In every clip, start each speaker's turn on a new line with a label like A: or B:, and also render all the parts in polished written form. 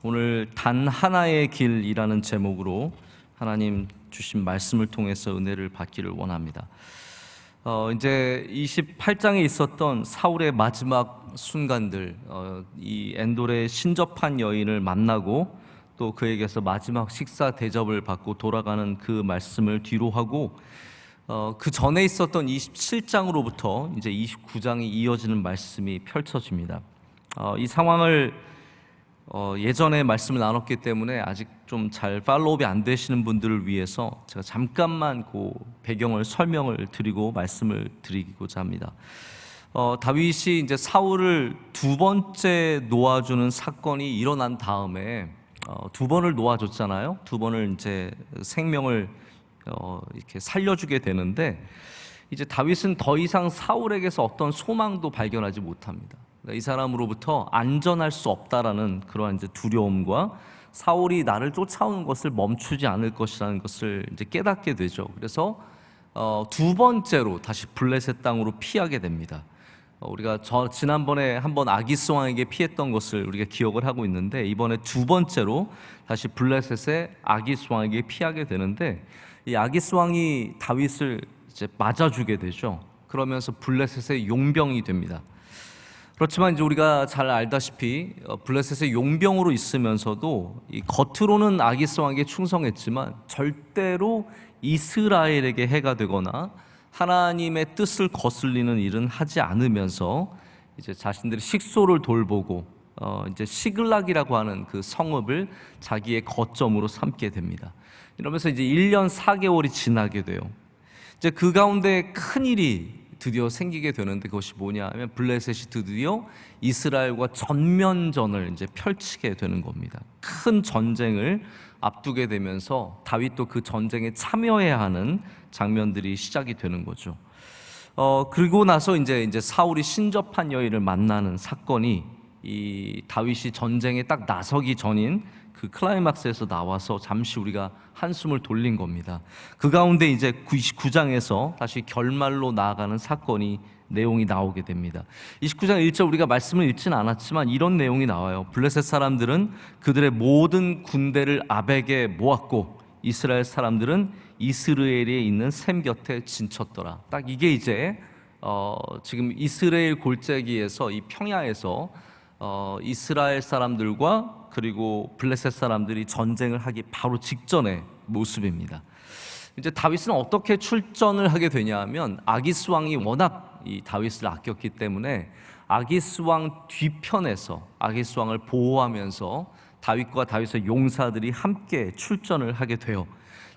A: 오늘 단 하나의 길이라는 제목으로 하나님 주신 말씀을 통해서 은혜를 받기를 원합니다. 이제 28장에 있었던 사울의 마지막 순간들, 이 엔돌의 신접한 여인을 만나고 또 그에게서 마지막 식사 대접을 받고 돌아가는 그 말씀을 뒤로 하고, 그 전에 있었던 27장으로부터 이제 29장이 이어지는 말씀이 펼쳐집니다. 이 상황을 예전에 말씀을 나눴기 때문에 아직 좀 잘 팔로우업이 안 되시는 분들을 위해서 제가 잠깐만 그 배경을 설명을 드리고 말씀을 드리고자 합니다. 다윗이 이제 사울을 두 번째 놓아주는 사건이 일어난 다음에 두 번을 놓아줬잖아요. 두 번을 이제 생명을 이렇게 살려주게 되는데, 이제 다윗은 더 이상 사울에게서 어떤 소망도 발견하지 못합니다. 이 사람으로부터 안전할 수 없다라는 그러한 이제 두려움과 사울이 나를 쫓아오는 것을 멈추지 않을 것이라는 것을 이제 깨닫게 되죠. 그래서 두 번째로 다시 블레셋 땅으로 피하게 됩니다. 우리가 지난번에 한번 아기스 왕에게 피했던 것을 우리가 기억을 하고 있는데, 이번에 두 번째로 다시 블레셋의 아기스 왕에게 피하게 되는데, 이 아기스 왕이 다윗을 이제 맞아주게 되죠. 그러면서 블레셋의 용병이 됩니다. 그렇지만 이제 우리가 잘 알다시피 블레셋의 용병으로 있으면서도 이 겉으로는 아기스 왕에게 충성했지만 절대로 이스라엘에게 해가 되거나 하나님의 뜻을 거슬리는 일은 하지 않으면서 이제 자신들의 식소를 돌보고 이제 시글락이라고 하는 그 성읍을 자기의 거점으로 삼게 됩니다. 이러면서 이제 1년 4개월이 지나게 돼요. 이제 그 가운데 큰 일이 드디어 생기게 되는데, 그것이 뭐냐 하면 블레셋이 드디어 이스라엘과 전면전을 이제 펼치게 되는 겁니다. 큰 전쟁을 앞두게 되면서 다윗도 그 전쟁에 참여해야 하는 장면들이 시작이 되는 거죠. 그리고 나서 이제 사울이 신접한 여인을 만나는 사건이 이 다윗이 전쟁에 딱 나서기 전인 그 클라이막스에서 나와서 잠시 우리가 한숨을 돌린 겁니다. 그 가운데 이제 29장에서 다시 결말로 나아가는 사건이 내용이 나오게 됩니다. 29장 1절 우리가 말씀을 읽지는 않았지만 이런 내용이 나와요. 블레셋 사람들은 그들의 모든 군대를 아벡에 모았고 이스라엘 사람들은 이스라엘에 있는 셈 곁에 진쳤더라. 딱 이게 이제 지금 이스라엘 골짜기에서, 이 평야에서 이스라엘 사람들과 그리고 블레셋 사람들이 전쟁을 하기 바로 직전의 모습입니다. 이제 다윗은 어떻게 출전을 하게 되냐면, 아기스 왕이 워낙 이 다윗을 아꼈기 때문에 아기스 왕 뒤편에서 아기스 왕을 보호하면서 다윗과 다윗의 용사들이 함께 출전을 하게 돼요.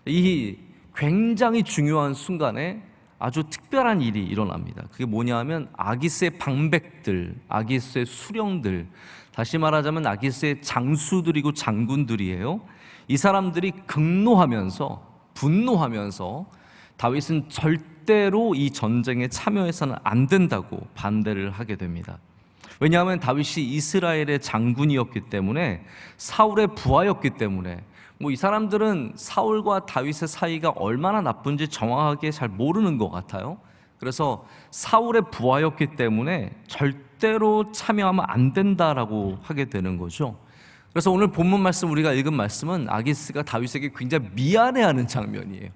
A: 이 굉장히 중요한 순간에 아주 특별한 일이 일어납니다. 그게 뭐냐 하면 아기스의 방백들, 아기스의 수령들, 다시 말하자면 아기스의 장수들이고 장군들이에요. 이 사람들이 극노하면서, 분노하면서 다윗은 절대로 이 전쟁에 참여해서는 안 된다고 반대를 하게 됩니다. 왜냐하면 다윗이 이스라엘의 장군이었기 때문에, 사울의 부하였기 때문에, 이 사람들은 사울과 다윗의 사이가 얼마나 나쁜지 정확하게 잘 모르는 것 같아요. 그래서 사울의 부하였기 때문에 절대로 참여하면 안 된다라고 하게 되는 거죠. 그래서 오늘 본문 말씀, 우리가 읽은 말씀은 아기스가 다윗에게 굉장히 미안해하는 장면이에요.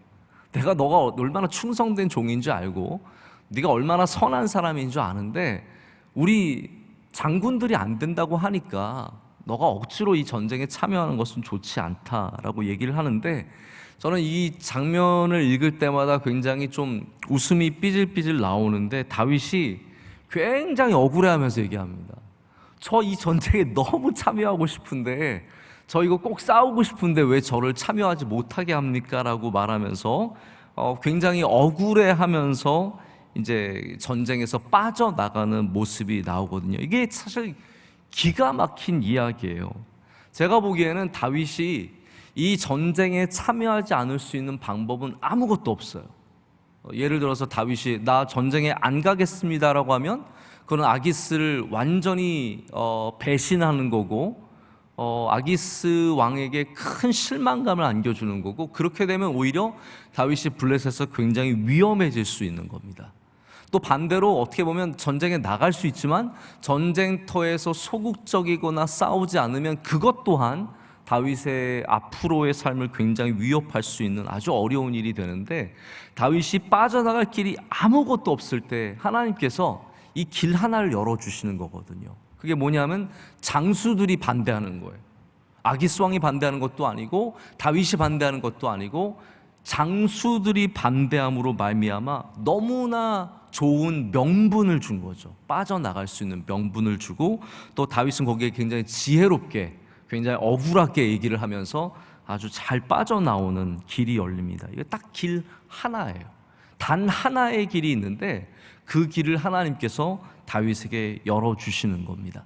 A: 내가 너가 얼마나 충성된 종인 줄 알고 네가 얼마나 선한 사람인 줄 아는데 우리 장군들이 안 된다고 하니까 너가 억지로 이 전쟁에 참여하는 것은 좋지 않다라고 얘기를 하는데, 저는 이 장면을 읽을 때마다 굉장히 좀 웃음이 삐질삐질 나오는데, 다윗이 굉장히 억울해하면서 얘기합니다. 저 이 전쟁에 너무 참여하고 싶은데, 저 이거 꼭 싸우고 싶은데 왜 저를 참여하지 못하게 합니까? 라고 말하면서 굉장히 억울해하면서 이제 전쟁에서 빠져나가는 모습이 나오거든요. 이게 사실 기가 막힌 이야기예요. 제가 보기에는 다윗이 이 전쟁에 참여하지 않을 수 있는 방법은 아무것도 없어요. 예를 들어서 다윗이 나 전쟁에 안 가겠습니다라고 하면 그건 아기스를 완전히 배신하는 거고, 아기스 왕에게 큰 실망감을 안겨주는 거고, 그렇게 되면 오히려 다윗이 블레셋에서 굉장히 위험해질 수 있는 겁니다. 또 반대로 어떻게 보면 전쟁에 나갈 수 있지만 전쟁터에서 소극적이거나 싸우지 않으면 그것 또한 다윗의 앞으로의 삶을 굉장히 위협할 수 있는 아주 어려운 일이 되는데, 다윗이 빠져나갈 길이 아무것도 없을 때 하나님께서 이 길 하나를 열어주시는 거거든요. 그게 뭐냐면 장수들이 반대하는 거예요. 아기스 왕이 반대하는 것도 아니고 다윗이 반대하는 것도 아니고 장수들이 반대함으로 말미암아 너무나 좋은 명분을 준 거죠. 빠져나갈 수 있는 명분을 주고, 또 다윗은 거기에 굉장히 지혜롭게, 굉장히 억울하게 얘기를 하면서 아주 잘 빠져나오는 길이 열립니다. 이게 딱 길 하나예요. 단 하나의 길이 있는데 그 길을 하나님께서 다윗에게 열어주시는 겁니다.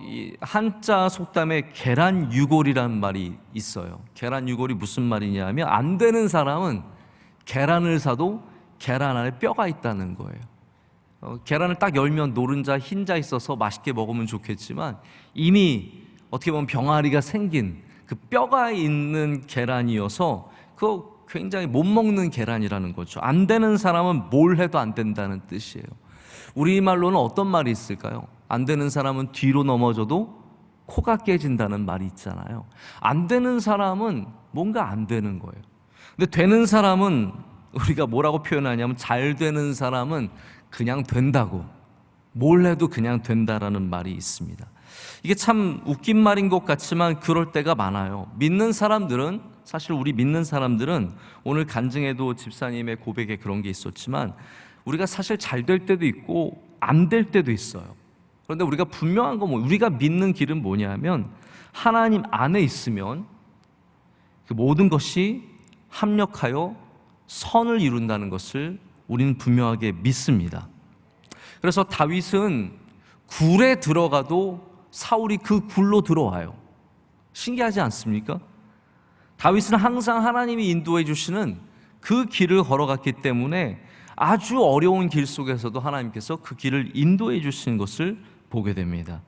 A: 이 한자 속담에 계란유골이라는 말이 있어요. 계란유골이 무슨 말이냐 하면, 안 되는 사람은 계란을 사도 계란 안에 뼈가 있다는 거예요. 계란을 딱 열면 노른자, 흰자 있어서 맛있게 먹으면 좋겠지만 이미 어떻게 보면 병아리가 생긴 그 뼈가 있는 계란이어서 그거 굉장히 못 먹는 계란이라는 거죠. 안 되는 사람은 뭘 해도 안 된다는 뜻이에요. 우리말로는 어떤 말이 있을까요? 안 되는 사람은 뒤로 넘어져도 코가 깨진다는 말이 있잖아요. 안 되는 사람은 뭔가 안 되는 거예요. 근데 되는 사람은 우리가 뭐라고 표현하냐면, 잘 되는 사람은 그냥 된다고, 뭘 해도 그냥 된다라는 말이 있습니다. 이게 참 웃긴 말인 것 같지만 그럴 때가 많아요. 믿는 사람들은, 사실 우리 믿는 사람들은, 오늘 간증에도 집사님의 고백에 그런 게 있었지만, 우리가 사실 잘 될 때도 있고 안 될 때도 있어요. 그런데 우리가 분명한 건 우리가 믿는 길은 뭐냐면, 하나님 안에 있으면 그 모든 것이 합력하여 선을 이룬다는 것을 우리는 분명하게 믿습니다. 그래서 다윗은 굴에 들어가도 사울이 그 굴로 들어와요. 신기하지 않습니까? 다윗은 항상 하나님이 인도해 주시는 그 길을 걸어갔기 때문에 아주 어려운 길 속에서도 하나님께서 그 길을 인도해 주시는 것을 보게 됩니다.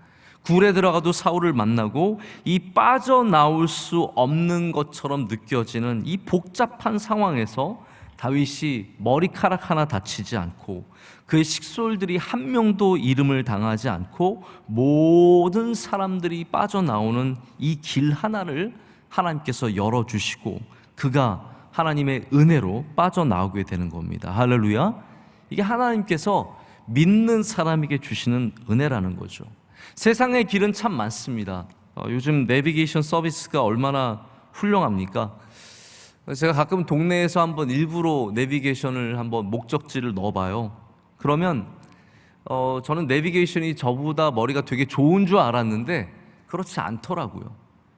A: 굴에 들어가도 사울을 만나고, 이 빠져나올 수 없는 것처럼 느껴지는 이 복잡한 상황에서 다윗이 머리카락 하나 다치지 않고 그의 식솔들이 한 명도 이름을 당하지 않고 모든 사람들이 빠져나오는 이 길 하나를 하나님께서 열어주시고 그가 하나님의 은혜로 빠져나오게 되는 겁니다. 할렐루야. 이게 하나님께서 믿는 사람에게 주시는 은혜라는 거죠. 세상의 길은 참 많습니다. 요즘 내비게이션 서비스가 얼마나 훌륭합니까? 제가 가끔 동네에서 한번 일부러 내비게이션을 한번 목적지를 넣어봐요. 그러면 저는 내비게이션이 저보다 머리가 되게 좋은 줄 알았는데 그렇지 않더라고요.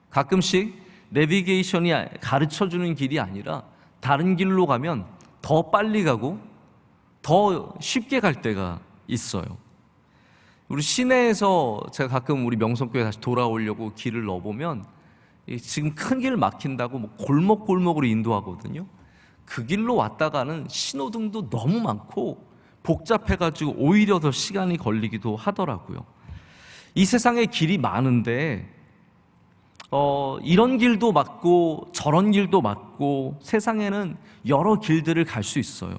A: 가끔씩 내비게이션이 가르쳐주는 길이 아니라 다른 길로 가면 더 빨리 가고 더 쉽게 갈 때가 있어요. 우리 시내에서 제가 가끔 우리 명성교회 다시 돌아오려고 길을 넣어보면 지금 큰 길 막힌다고 뭐 골목골목으로 인도하거든요. 그 길로 왔다가는 신호등도 너무 많고 복잡해가지고 오히려 더 시간이 걸리기도 하더라고요. 이 세상에 길이 많은데 이런 길도 맞고 저런 길도 맞고 세상에는 여러 길들을 갈 수 있어요.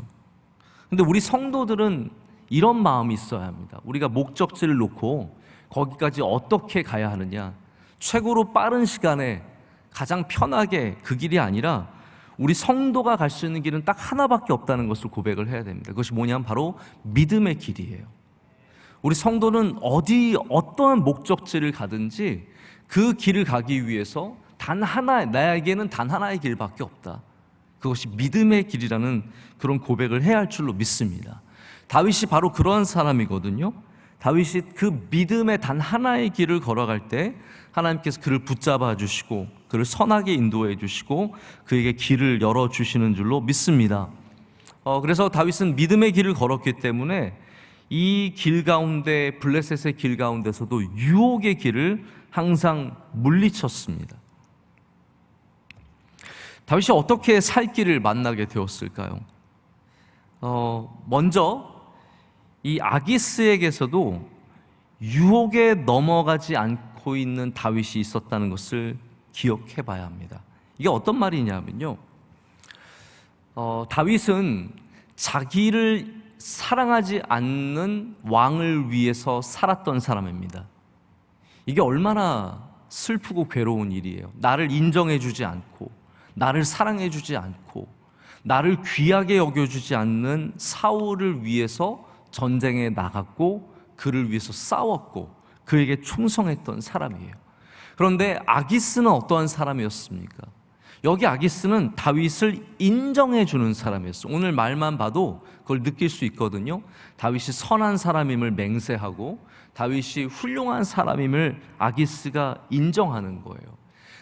A: 근데 우리 성도들은 이런 마음이 있어야 합니다. 우리가 목적지를 놓고 거기까지 어떻게 가야 하느냐, 최고로 빠른 시간에 가장 편하게 그 길이 아니라 우리 성도가 갈 수 있는 길은 딱 하나밖에 없다는 것을 고백을 해야 됩니다. 그것이 뭐냐면 바로 믿음의 길이에요. 우리 성도는 어떠한 목적지를 가든지 그 길을 가기 위해서 나에게는 단 하나의 길밖에 없다. 그것이 믿음의 길이라는 그런 고백을 해야 할 줄로 믿습니다. 다윗이 바로 그런 사람이거든요. 다윗이 그 믿음의 단 하나의 길을 걸어갈 때 하나님께서 그를 붙잡아 주시고 그를 선하게 인도해 주시고 그에게 길을 열어주시는 줄로 믿습니다. 그래서 다윗은 믿음의 길을 걸었기 때문에 이 길 가운데, 블레셋의 길 가운데서도 유혹의 길을 항상 물리쳤습니다. 다윗이 어떻게 살 길을 만나게 되었을까요? 먼저 이 아기스에게서도 유혹에 넘어가지 않고 있는 다윗이 있었다는 것을 기억해 봐야 합니다. 이게 어떤 말이냐면요, 다윗은 자기를 사랑하지 않는 왕을 위해서 살았던 사람입니다. 이게 얼마나 슬프고 괴로운 일이에요. 나를 인정해주지 않고, 나를 사랑해주지 않고, 나를 귀하게 여겨주지 않는 사울을 위해서 전쟁에 나갔고, 그를 위해서 싸웠고, 그에게 충성했던 사람이에요. 그런데 아기스는 어떠한 사람이었습니까? 여기 아기스는 다윗을 인정해주는 사람이었어요. 오늘 말만 봐도 그걸 느낄 수 있거든요. 다윗이 선한 사람임을 맹세하고 다윗이 훌륭한 사람임을 아기스가 인정하는 거예요.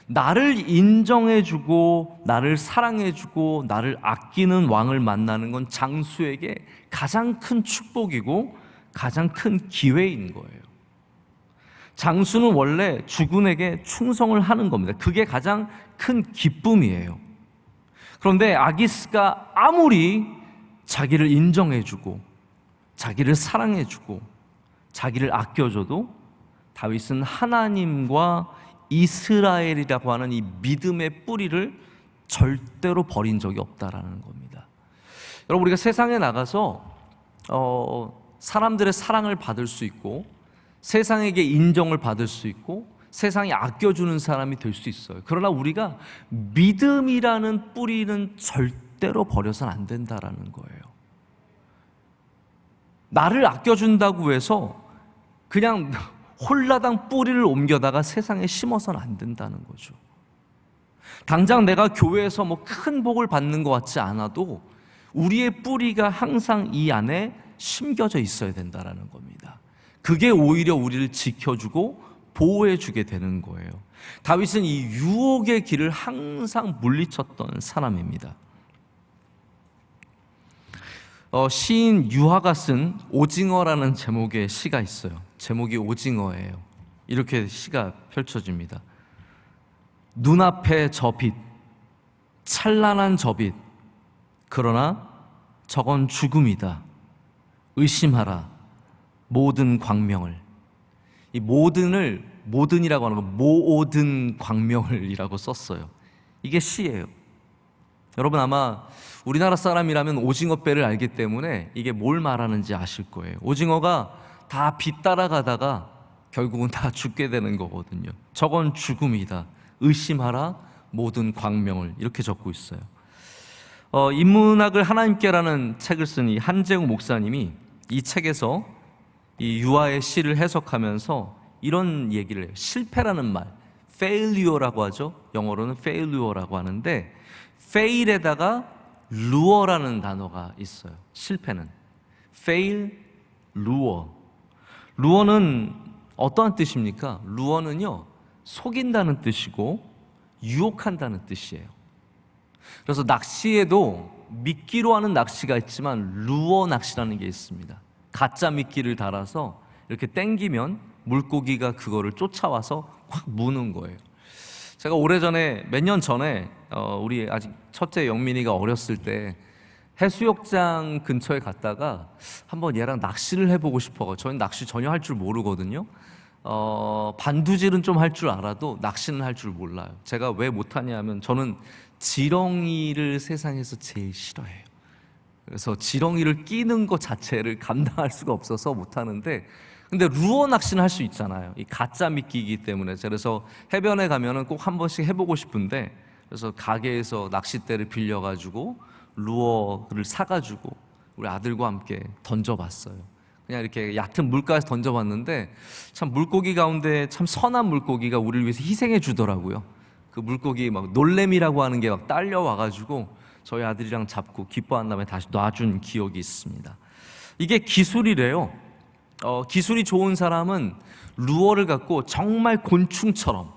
A: 나를 인정해주고 나를 사랑해주고 나를 아끼는 왕을 만나는 건 장수에게 가장 큰 축복이고 가장 큰 기회인 거예요. 장수는 원래 주군에게 충성을 하는 겁니다. 그게 가장 큰 기쁨이에요. 그런데 아기스가 아무리 자기를 인정해주고 자기를 사랑해주고 자기를 아껴줘도 다윗은 하나님과 이스라엘이라고 하는 이 믿음의 뿌리를 절대로 버린 적이 없다라는 겁니다. 여러분, 우리가 세상에 나가서 사람들의 사랑을 받을 수 있고 세상에게 인정을 받을 수 있고 세상이 아껴주는 사람이 될 수 있어요. 그러나 우리가 믿음이라는 뿌리는 절대로 버려서는 안 된다라는 거예요. 나를 아껴준다고 해서 그냥 홀라당 뿌리를 옮겨다가 세상에 심어서는 안 된다는 거죠. 당장 내가 교회에서 뭐 큰 복을 받는 것 같지 않아도 우리의 뿌리가 항상 이 안에 심겨져 있어야 된다는 겁니다. 그게 오히려 우리를 지켜주고 보호해주게 되는 거예요. 다윗은 이 유혹의 길을 항상 물리쳤던 사람입니다. 시인 유화가 쓴 오징어라는 제목의 시가 있어요. 제목이 오징어예요. 이렇게 시가 펼쳐집니다. 눈앞에 저 빛, 찬란한 저 빛, 그러나 저건 죽음이다. 의심하라 모든 광명을. 이 모든을 모든이라고 하는 거 모든 광명을이라고 썼어요. 이게 시예요. 여러분, 아마 우리나라 사람이라면 오징어배를 알기 때문에 이게 뭘 말하는지 아실 거예요. 오징어가 다 빛 따라가다가 결국은 다 죽게 되는 거거든요. 저건 죽음이다. 의심하라 모든 광명을. 이렇게 적고 있어요. 인문학을 하나님께라는 책을 쓴 이 한재욱 목사님이 이 책에서 이 유아의 시를 해석하면서 이런 얘기를 해요. 실패라는 말, failure라고 하죠. 영어로는 failure라고 하는데 fail에다가 lure라는 단어가 있어요. 실패는 fail, lure. lure는 어떠한 뜻입니까? lure는요, 속인다는 뜻이고 유혹한다는 뜻이에요. 그래서 낚시에도 미끼로 하는 낚시가 있지만 루어 낚시라는 게 있습니다. 가짜 미끼를 달아서 이렇게 당기면 물고기가 그거를 쫓아와서 확 무는 거예요. 제가 오래전에 몇 년 전에 우리 아직 첫째 영민이가 어렸을 때 해수욕장 근처에 갔다가 한번 얘랑 낚시를 해보고 싶어서, 저는 낚시 전혀 할 줄 모르거든요. 반두질은 좀 할 줄 알아도 낚시는 할 줄 몰라요. 제가 왜 못하냐 하면 저는 지렁이를 세상에서 제일 싫어해요. 그래서 지렁이를 끼는 것 자체를 감당할 수가 없어서 못하는데, 근데 루어 낚시는 할 수 있잖아요. 이 가짜 미끼이기 때문에. 그래서 해변에 가면은 꼭 한 번씩 해보고 싶은데, 그래서 가게에서 낚싯대를 빌려가지고 루어를 사가지고 우리 아들과 함께 던져봤어요. 그냥 이렇게 얕은 물가에서 던져봤는데 참 물고기 가운데 참 선한 물고기가 우리를 위해서 희생해 주더라고요. 그 물고기 막 놀래미라고 하는 게 막 딸려와가지고 저희 아들이랑 잡고 기뻐한 다음에 다시 놔준 기억이 있습니다. 이게 기술이래요. 기술이 좋은 사람은 루어를 갖고 정말 곤충처럼,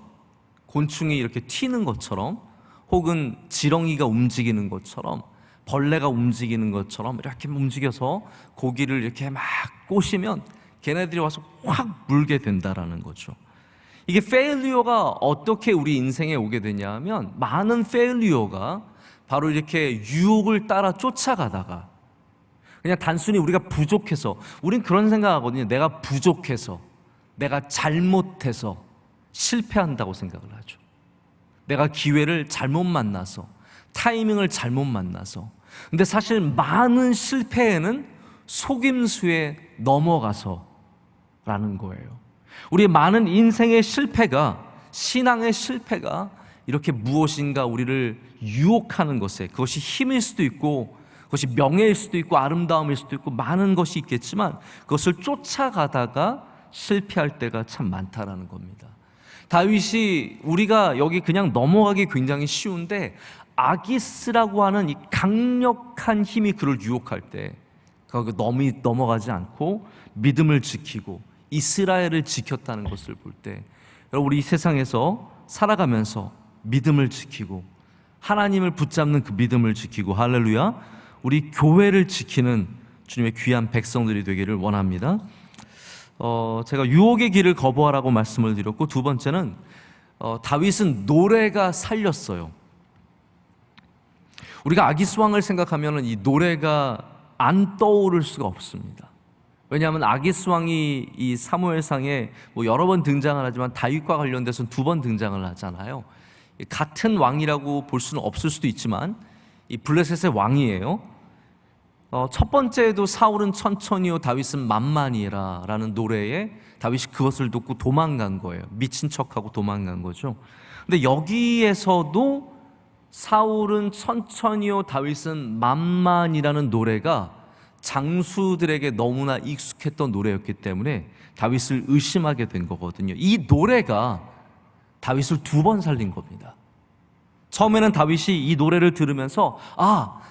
A: 곤충이 이렇게 튀는 것처럼 혹은 지렁이가 움직이는 것처럼 벌레가 움직이는 것처럼 이렇게 움직여서 고기를 이렇게 막 꼬시면 걔네들이 와서 확 물게 된다라는 거죠. 이게 페일리어가 어떻게 우리 인생에 오게 되냐면, 많은 페일리어가 바로 이렇게 유혹을 따라 쫓아가다가 그냥 단순히 우리가 부족해서, 우린 그런 생각하거든요. 내가 부족해서, 내가 잘못해서 실패한다고 생각을 하죠. 내가 기회를 잘못 만나서, 타이밍을 잘못 만나서. 근데 사실 많은 실패에는 속임수에 넘어가서라는 거예요. 우리의 많은 인생의 실패가, 신앙의 실패가 이렇게 무엇인가 우리를 유혹하는 것에, 그것이 힘일 수도 있고 그것이 명예일 수도 있고 아름다움일 수도 있고 많은 것이 있겠지만 그것을 쫓아가다가 실패할 때가 참 많다라는 겁니다. 다윗이, 우리가 여기 그냥 넘어가기 굉장히 쉬운데 아기스라고 하는 이 강력한 힘이 그를 유혹할 때 거기 넘어가지 않고 믿음을 지키고 이스라엘을 지켰다는 것을 볼 때, 여러분, 우리 이 세상에서 살아가면서 믿음을 지키고 하나님을 붙잡는 그 믿음을 지키고, 할렐루야, 우리 교회를 지키는 주님의 귀한 백성들이 되기를 원합니다. 제가 유혹의 길을 거부하라고 말씀을 드렸고, 두 번째는 다윗은 노래가 살렸어요. 우리가 아기스 왕을 생각하면 이 노래가 안 떠오를 수가 없습니다. 왜냐하면 아기스 왕이 이 사무엘상에 여러 번 등장을 하지만 다윗과 관련돼서는 2번 등장을 하잖아요. 같은 왕이라고 볼 수는 없을 수도 있지만 이 블레셋의 왕이에요. 첫 번째에도 사울은 천천히요 다윗은 만만히라 라는 노래에 다윗이 그것을 듣고 도망간 거예요. 미친 척하고 도망간 거죠. 근데 여기에서도 사울은 천천히요 다윗은 만만이라는 노래가 장수들에게 너무나 익숙했던 노래였기 때문에 다윗을 의심하게 된 거거든요. 이 노래가 다윗을 2번 살린 겁니다. 처음에는 다윗이 이 노래를 들으면서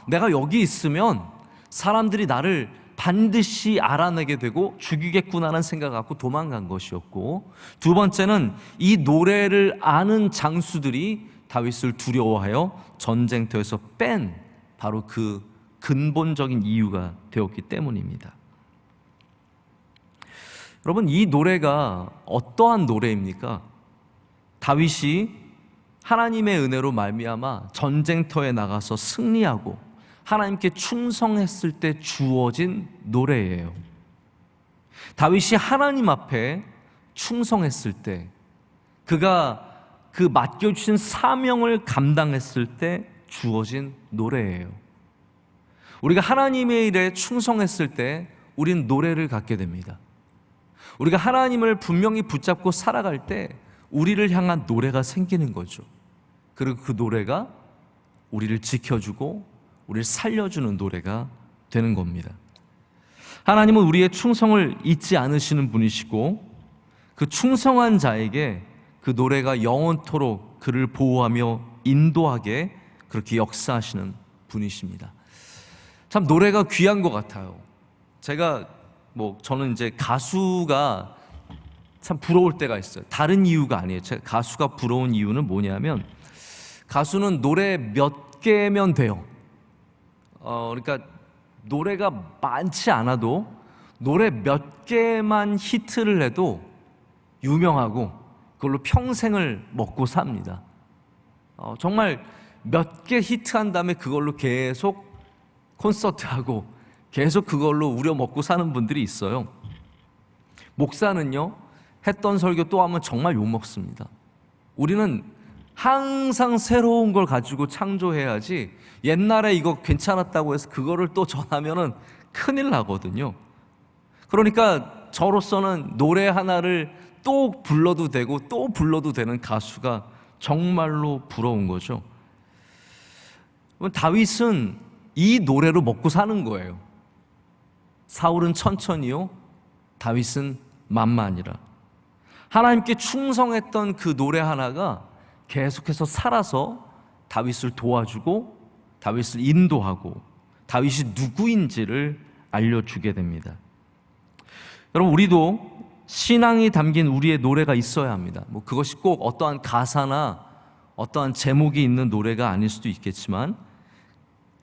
A: 내가 여기 있으면 사람들이 나를 반드시 알아내게 되고 죽이겠구나라는 생각을 갖고 도망간 것이었고, 두 번째는 이 노래를 아는 장수들이 다윗을 두려워하여 전쟁터에서 뺀 바로 그 근본적인 이유가 되었기 때문입니다. 여러분, 이 노래가 어떠한 노래입니까? 다윗이 하나님의 은혜로 말미암아 전쟁터에 나가서 승리하고 하나님께 충성했을 때 주어진 노래예요. 다윗이 하나님 앞에 충성했을 때, 그가 그 맡겨주신 사명을 감당했을 때 주어진 노래예요. 우리가 하나님의 일에 충성했을 때 우린 노래를 갖게 됩니다. 우리가 하나님을 분명히 붙잡고 살아갈 때 우리를 향한 노래가 생기는 거죠. 그리고 그 노래가 우리를 지켜주고 우리를 살려주는 노래가 되는 겁니다. 하나님은 우리의 충성을 잊지 않으시는 분이시고 그 충성한 자에게 그 노래가 영원토록 그를 보호하며 인도하게 그렇게 역사하시는 분이십니다. 참 노래가 귀한 것 같아요. 저는 이제 가수가 참 부러울 때가 있어요. 다른 이유가 아니에요. 제가 가수가 부러운 이유는 뭐냐면, 가수는 노래 몇 개면 돼요. 그러니까 노래가 많지 않아도 노래 몇 개만 히트를 해도 유명하고 그걸로 평생을 먹고 삽니다. 정말 몇 개 히트한 다음에 그걸로 계속 콘서트하고 계속 그걸로 우려먹고 사는 분들이 있어요. 목사는요, 했던 설교 또 하면 정말 욕먹습니다. 우리는 항상 새로운 걸 가지고 창조해야지, 옛날에 이거 괜찮았다고 해서 그거를 또 전하면은 큰일 나거든요. 그러니까 저로서는 노래 하나를 또 불러도 되고 또 불러도 되는 가수가 정말로 부러운 거죠. 다윗은 이 노래로 먹고 사는 거예요. 사울은 천천히요, 다윗은 만만이라. 하나님께 충성했던 그 노래 하나가 계속해서 살아서 다윗을 도와주고 다윗을 인도하고 다윗이 누구인지를 알려주게 됩니다. 여러분, 우리도 신앙이 담긴 우리의 노래가 있어야 합니다. 그것이 꼭 어떠한 가사나 어떠한 제목이 있는 노래가 아닐 수도 있겠지만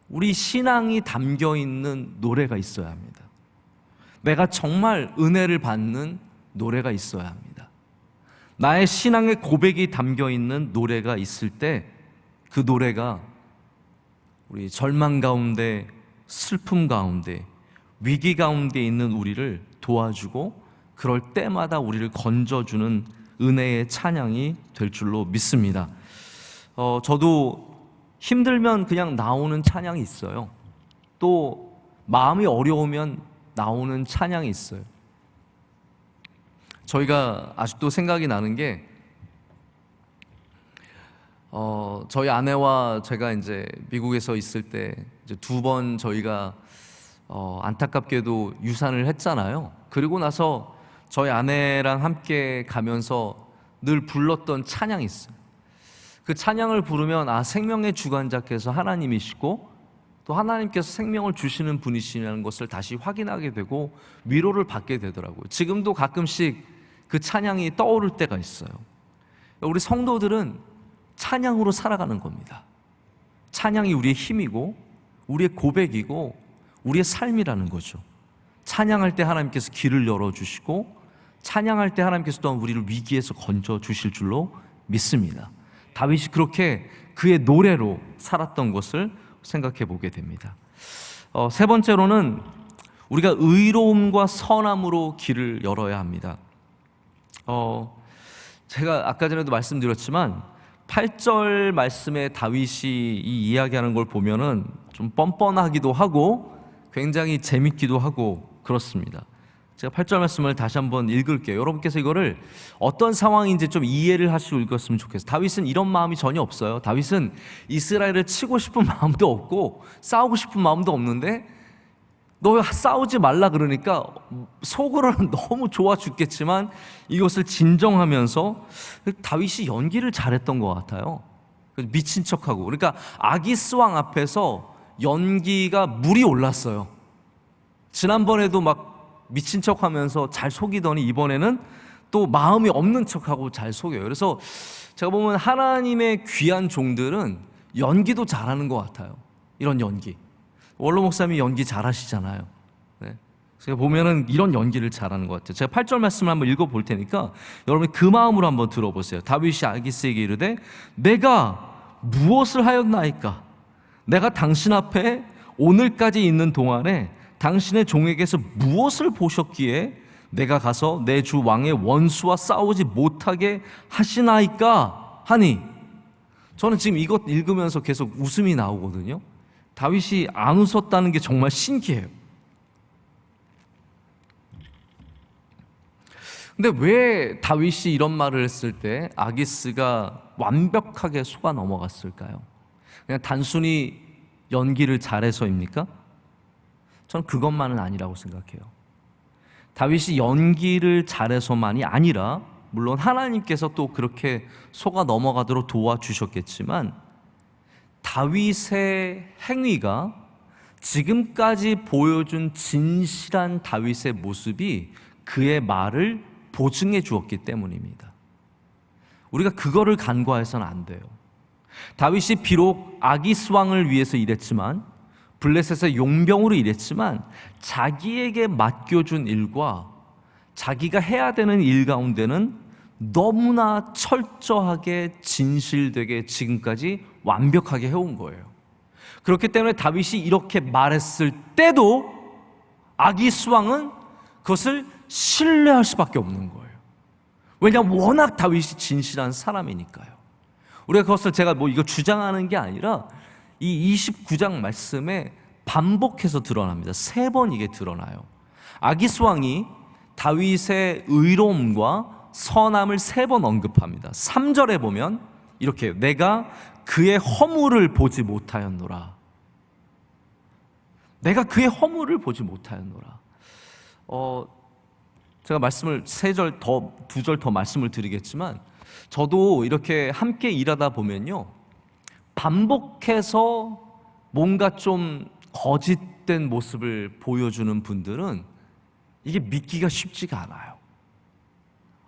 A: 우리 신앙이 담겨 있는 노래가 있어야 합니다. 내가 정말 은혜를 받는 노래가 있어야 합니다. 나의 신앙의 고백이 담겨 있는 노래가 있을 때 그 노래가 우리 절망 가운데, 슬픔 가운데, 위기 가운데 있는 우리를 도와주고 그럴 때마다 우리를 건져주는 은혜의 찬양이 될 줄로 믿습니다. 저도 힘들면 그냥 나오는 찬양이 있어요. 또 마음이 어려우면 나오는 찬양이 있어요. 저희가 아직도 생각이 나는 게 저희 아내와 제가 이제 미국에서 있을 때 이제 2번 저희가 안타깝게도 유산을 했잖아요. 그리고 나서 저희 아내랑 함께 가면서 늘 불렀던 찬양이 있어요. 그 찬양을 부르면 생명의 주관자께서 하나님이시고 또 하나님께서 생명을 주시는 분이시라는 것을 다시 확인하게 되고 위로를 받게 되더라고요. 지금도 가끔씩 그 찬양이 떠오를 때가 있어요. 우리 성도들은 찬양으로 살아가는 겁니다. 찬양이 우리의 힘이고 우리의 고백이고 우리의 삶이라는 거죠. 찬양할 때 하나님께서 길을 열어주시고 찬양할 때 하나님께서 또한 우리를 위기에서 건져주실 줄로 믿습니다. 다윗이 그렇게 그의 노래로 살았던 것을 생각해 보게 됩니다. 세 번째로는 우리가 의로움과 선함으로 길을 열어야 합니다. 제가 아까 전에도 말씀드렸지만 8절 말씀에 다윗이 이 이야기하는 걸 보면은 좀 뻔뻔하기도 하고 굉장히 재밌기도 하고 그렇습니다. 제가 8절 말씀을 다시 한번 읽을게요. 여러분께서 이거를 어떤 상황인지 좀 이해를 하시고 읽었으면 좋겠어요. 다윗은 이런 마음이 전혀 없어요. 다윗은 이스라엘을 치고 싶은 마음도 없고 싸우고 싶은 마음도 없는데 너 싸우지 말라 그러니까 속으로는 너무 좋아 죽겠지만 이것을 진정하면서 다윗이 연기를 잘했던 것 같아요. 미친 척하고. 그러니까 아기스 왕 앞에서 연기가 물이 올랐어요. 지난번에도 막 미친 척하면서 잘 속이더니 이번에는 또 마음이 없는 척하고 잘 속여요. 그래서 제가 보면 하나님의 귀한 종들은 연기도 잘하는 것 같아요. 이런 연기. 원로 목사님이 연기 잘하시잖아요. 네. 제가 보면은 이런 연기를 잘하는 것 같아요. 제가 8절 말씀을 한번 읽어볼 테니까 여러분이 그 마음으로 한번 들어보세요. 다윗이 아기스에게 이르되 내가 무엇을 하였나이까? 내가 당신 앞에 오늘까지 있는 동안에 당신의 종에게서 무엇을 보셨기에 내가 가서 내 주 왕의 원수와 싸우지 못하게 하시나이까 하니, 저는 지금 이것 읽으면서 계속 웃음이 나오거든요. 다윗이 안 웃었다는 게 정말 신기해요. 근데 왜 다윗이 이런 말을 했을 때 아기스가 완벽하게 속아 넘어갔을까요? 그냥 단순히 연기를 잘해서입니까? 저는 그것만은 아니라고 생각해요. 다윗이 연기를 잘해서만이 아니라 물론 하나님께서 또 그렇게 속아 넘어가도록 도와주셨겠지만 다윗의 행위가 지금까지 보여준 진실한 다윗의 모습이 그의 말을 보증해 주었기 때문입니다. 우리가 그거를 간과해서는 안 돼요. 다윗이 비록 아기스 왕을 위해서 일했지만 블레셋의 용병으로 일했지만 자기에게 맡겨준 일과 자기가 해야 되는 일 가운데는 너무나 철저하게 진실되게 지금까지 완벽하게 해온 거예요. 그렇기 때문에 다윗이 이렇게 말했을 때도 아기스 왕은 그것을 신뢰할 수밖에 없는 거예요. 왜냐하면 워낙 다윗이 진실한 사람이니까요. 우리가 그것을 제가 이거 주장하는 게 아니라 이 29장 말씀에 반복해서 드러납니다. 3번 이게 드러나요. 아기스 왕이 다윗의 의로움과 선함을 3번 언급합니다. 3절에 보면 이렇게 해요. 내가 그의 허물을 보지 못하였노라. 내가 그의 허물을 보지 못하였노라. 제가 말씀을 2절 더 말씀을 드리겠지만 저도 이렇게 함께 일하다 보면요, 반복해서 뭔가 좀 거짓된 모습을 보여주는 분들은 이게 믿기가 쉽지가 않아요.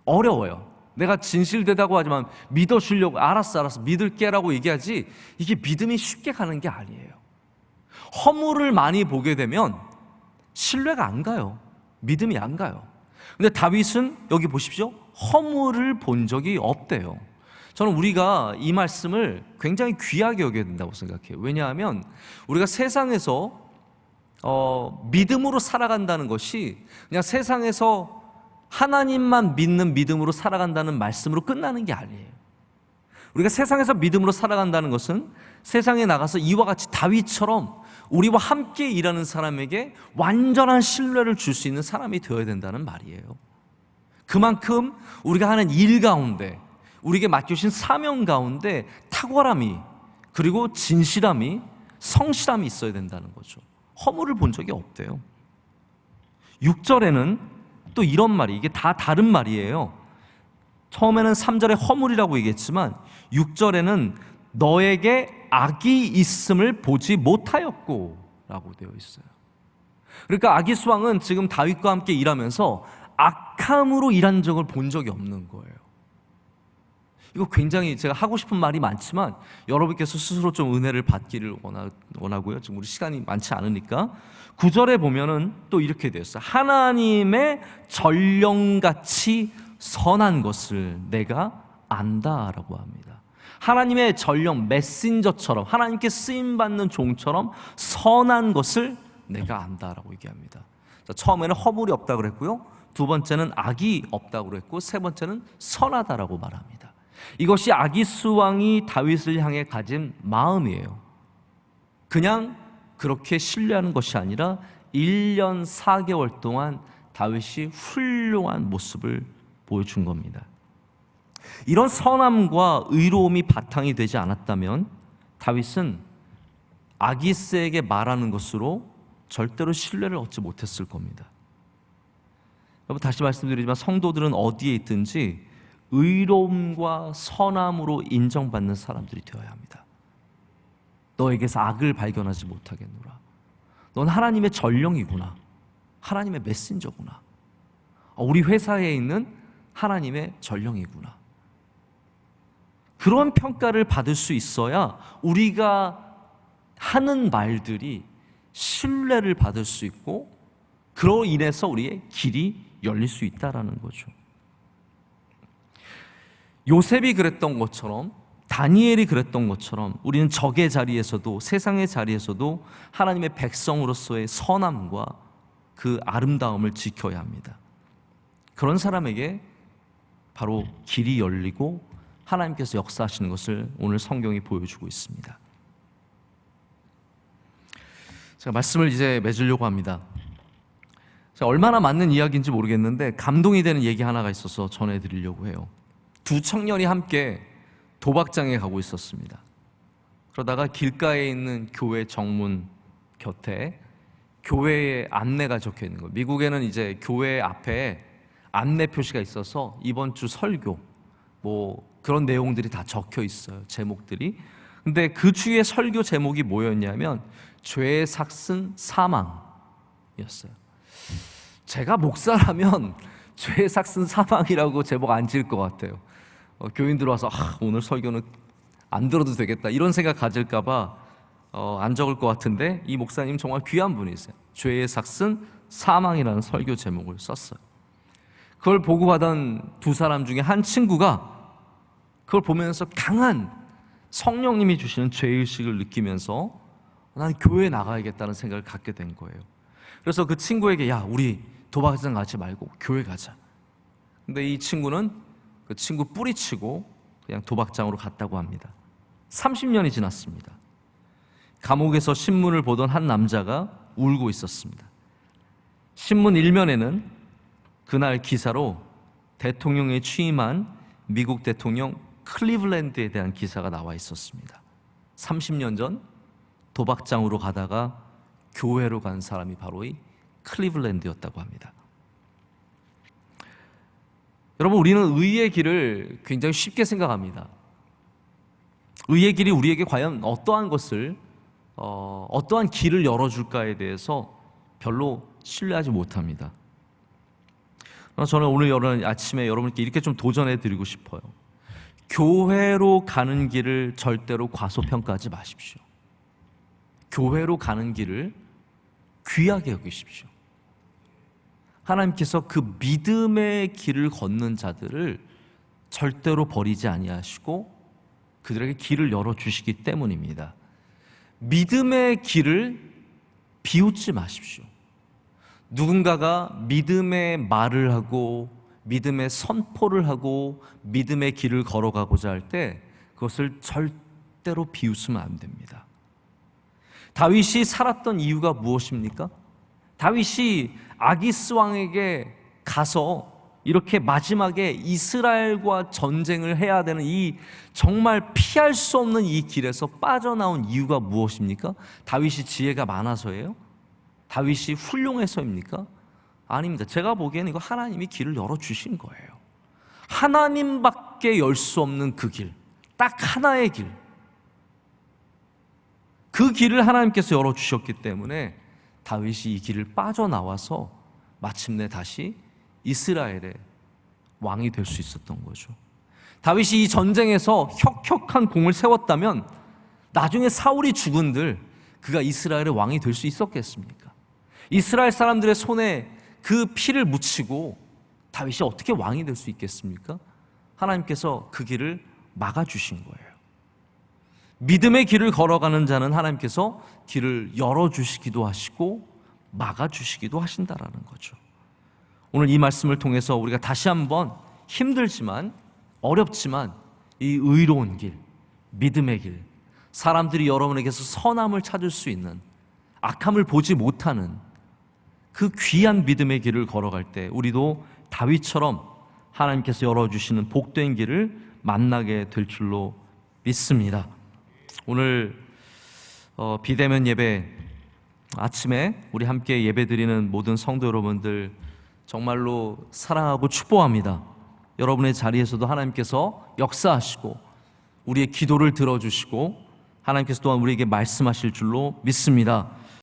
A: 어려워요. 내가 진실되다고 하지만 믿어주려고 알았어 믿을게라고 얘기하지 이게 믿음이 쉽게 가는 게 아니에요. 허물을 많이 보게 되면 신뢰가 안 가요. 믿음이 안 가요. 근데 다윗은 여기 보십시오. 허물을 본 적이 없대요. 저는 우리가 이 말씀을 굉장히 귀하게 여겨야 된다고 생각해요. 왜냐하면 우리가 세상에서 믿음으로 살아간다는 것이 그냥 세상에서 하나님만 믿는 믿음으로 살아간다는 말씀으로 끝나는 게 아니에요. 우리가 세상에서 믿음으로 살아간다는 것은 세상에 나가서 이와 같이 다윗처럼 우리와 함께 일하는 사람에게 완전한 신뢰를 줄 수 있는 사람이 되어야 된다는 말이에요. 그만큼 우리가 하는 일 가운데, 우리에게 맡겨주신 사명 가운데 탁월함이, 그리고 진실함이, 성실함이 있어야 된다는 거죠. 허물을 본 적이 없대요. 6절에는 또 이런 말이, 이게 다 다른 말이에요. 처음에는 3절에 허물이라고 얘기했지만 6절에는 너에게 악이 있음을 보지 못하였고 라고 되어 있어요. 그러니까 아기수왕은 지금 다윗과 함께 일하면서 악함으로 일한 적을 본 적이 없는 거예요. 이거 굉장히 제가 하고 싶은 말이 많지만 여러분께서 스스로 좀 은혜를 받기를 원하고요. 지금 우리 시간이 많지 않으니까 9절에 보면은 또 이렇게 되었어요. 하나님의 전령같이 선한 것을 내가 안다라고 합니다. 하나님의 전령, 메신저처럼, 하나님께 쓰임받는 종처럼 선한 것을 내가 안다라고 얘기합니다. 자, 처음에는 허물이 없다고 그랬고요, 두 번째는 악이 없다고 그랬고, 세 번째는 선하다라고 말합니다. 이것이 아기수왕이 다윗을 향해 가진 마음이에요. 그냥 그렇게 신뢰하는 것이 아니라 1년 4개월 동안 다윗이 훌륭한 모습을 보여준 겁니다. 이런 선함과 의로움이 바탕이 되지 않았다면 다윗은 아기스에게 말하는 것으로 절대로 신뢰를 얻지 못했을 겁니다. 여러분, 다시 말씀드리지만 성도들은 어디에 있든지 의로움과 선함으로 인정받는 사람들이 되어야 합니다. 너에게서 악을 발견하지 못하겠노라. 넌 하나님의 전령이구나. 하나님의 메신저구나. 우리 회사에 있는 하나님의 전령이구나. 그런 평가를 받을 수 있어야 우리가 하는 말들이 신뢰를 받을 수 있고, 그로 인해서 우리의 길이 열릴 수 있다는 거죠. 요셉이 그랬던 것처럼, 다니엘이 그랬던 것처럼 우리는 적의 자리에서도, 세상의 자리에서도 하나님의 백성으로서의 선함과 그 아름다움을 지켜야 합니다. 그런 사람에게 바로 길이 열리고 하나님께서 역사하시는 것을 오늘 성경이 보여주고 있습니다. 제가 말씀을 이제 맺으려고 합니다. 얼마나 맞는 이야기인지 모르겠는데 감동이 되는 얘기 하나가 있어서 전해드리려고 해요. 두 청년이 함께 도박장에 가고 있었습니다. 그러다가 길가에 있는 교회 정문 곁에 교회의 안내가 적혀 있는 거예요. 미국에는 이제 교회 앞에 안내 표시가 있어서 이번 주 설교 뭐 그런 내용들이 다 적혀 있어요. 제목들이. 근데 그 주의 설교 제목이 뭐였냐면 죄의 삭슨 사망이었어요. 제가 목사라면 죄의 삭슨 사망이라고 제목 안 지을 것 같아요. 교인들 와서 오늘 설교는 안 들어도 되겠다 이런 생각 가질까 봐 안 적을 것 같은데, 이 목사님 정말 귀한 분이세요. 죄의 삭슨 사망이라는 설교 제목을 썼어요. 그걸 보고받은 두 사람 중에 한 친구가 그걸 보면서 강한 성령님이 주시는 죄의식을 느끼면서 난 교회에 나가야겠다는 생각을 갖게 된 거예요. 그래서 그 친구에게, 야, 우리 도박장 가지 말고 교회 가자. 근데 이 친구는 그 친구 뿌리치고 그냥 도박장으로 갔다고 합니다. 30년이 지났습니다. 감옥에서 신문을 보던 한 남자가 울고 있었습니다. 신문 일면에는 그날 기사로 대통령에 취임한 미국 대통령 클리블랜드에 대한 기사가 나와 있었습니다. 30년 전 도박장으로 가다가 교회로 간 사람이 바로 이 클리블랜드였다고 합니다. 여러분, 우리는 의의 길을 굉장히 쉽게 생각합니다. 의의 길이 우리에게 과연 어떠한 것을, 어떠한 길을 열어줄까에 대해서 별로 신뢰하지 못합니다. 저는 오늘 아침에 여러분께 이렇게 좀 도전해 드리고 싶어요. 교회로 가는 길을 절대로 과소평가하지 마십시오. 교회로 가는 길을 귀하게 여기십시오. 하나님께서 그 믿음의 길을 걷는 자들을 절대로 버리지 아니하시고 그들에게 길을 열어주시기 때문입니다. 믿음의 길을 비웃지 마십시오. 누군가가 믿음의 말을 하고 믿음의 선포를 하고 믿음의 길을 걸어가고자 할 때 그것을 절대로 비웃으면 안 됩니다. 다윗이 살았던 이유가 무엇입니까? 다윗이 아기스 왕에게 가서 이렇게 마지막에 이스라엘과 전쟁을 해야 되는 이 정말 피할 수 없는 이 길에서 빠져나온 이유가 무엇입니까? 다윗이 지혜가 많아서예요? 다윗이 훌륭해서입니까? 아닙니다. 제가 보기에는 이거 하나님이 길을 열어주신 거예요. 하나님밖에 열 수 없는 그 길, 딱 하나의 길, 그 길을 하나님께서 열어주셨기 때문에 다윗이 이 길을 빠져나와서 마침내 다시 이스라엘의 왕이 될 수 있었던 거죠. 다윗이 이 전쟁에서 혁혁한 공을 세웠다면 나중에 사울이 죽은들 그가 이스라엘의 왕이 될 수 있었겠습니까? 이스라엘 사람들의 손에 그 피를 묻히고 다윗이 어떻게 왕이 될 수 있겠습니까? 하나님께서 그 길을 막아주신 거예요. 믿음의 길을 걸어가는 자는 하나님께서 길을 열어주시기도 하시고 막아주시기도 하신다라는 거죠. 오늘 이 말씀을 통해서 우리가 다시 한번 힘들지만 어렵지만 이 의로운 길, 믿음의 길, 사람들이 여러분에게서 선함을 찾을 수 있는, 악함을 보지 못하는 그 귀한 믿음의 길을 걸어갈 때 우리도 다윗처럼 하나님께서 열어주시는 복된 길을 만나게 될 줄로 믿습니다. 오늘 비대면 예배 아침에 우리 함께 예배드리는 모든 성도 여러분들 정말로 사랑하고 축복합니다. 여러분의 자리에서도 하나님께서 역사하시고 우리의 기도를 들어주시고 하나님께서 또한 우리에게 말씀하실 줄로 믿습니다.